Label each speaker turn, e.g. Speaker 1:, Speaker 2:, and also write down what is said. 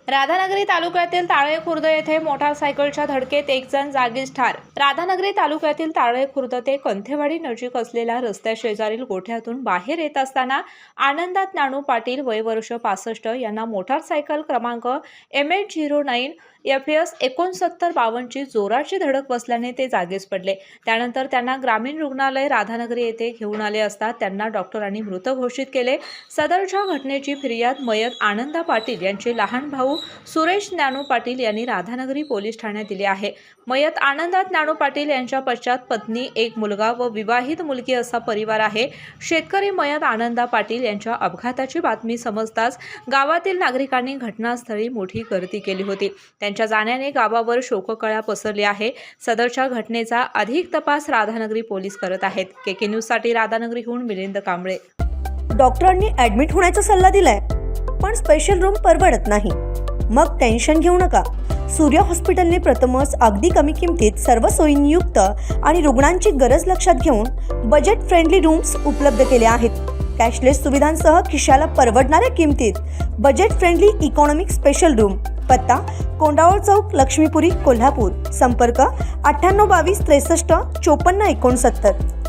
Speaker 1: राधानगरी तालुक्यातील तारळे खुर्द येथे मोटारसायकलच्या धडकेत एक जण जागीच ठार। राधानगरी तालुक्यातील तारळे खुर्द ते कंथेवाडी नजीक असलेल्या रस्त्याशेजारील गोठ्यातून बाहेर येत असताना आनंदात नानू पाटील वय वर्ष 65 यांना मोटारसायकल क्रमांक MH09 FS 6952 ची जोराची धडक बसल्याने ते जागीच पडले। त्यानंतर त्यांना ग्रामीण रुग्णालय राधानगरी येथे घेऊन आले असता त्यांना डॉक्टरांनी मृत घोषित केले। सदरच्या घटनेची फिर्याद मयत आनंदा पाटील यांचे लहान भाऊ सुरेश नानू पाटील यांनी राधानगरी पोलीस ठाण्यात दिली आहे। मयत आनंदात नानू पाटील यांच्या पश्चात पत्नी, एक मुलगा व विवाहित मुलगी असा परिवार आहे। शेतकरी मयत आनंदा पाटील यांच्या अपघाताची बातमी समजताच गावातील नागरिकांनी घटनास्थळी मोठी गर्दी केली होती। त्यांच्या जाण्याने गावावर शोककळा पसरली आहे। सदरच्या घटनेचा अधिक तपास राधानगरी पोलीस करत आहेत। KK न्यूज साठी राधानगरीहून मिलिंद कांबळे।
Speaker 2: डॉक्टरांनी ऍडमिट होण्याचा सल्ला दिलाय, पण स्पेशल रूम परवडत नाही। मग टेन्शन घेऊ नका। सूर्य हॉस्पिटलने प्रथमच अगदी कमी किमतीत सर्व सोयींयुक्त आणि रुग्णांची गरज लक्षात घेऊन बजेट फ्रेंडली रूम्स उपलब्ध केले आहेत। कॅशलेस सुविधांसह खिशाला परवडणाऱ्या किमतीत budget friendly economic special room. पत्ता कोंडावळ चौक, लक्ष्मीपुरी, कोल्हापूर। संपर्क 9822 63 54 69।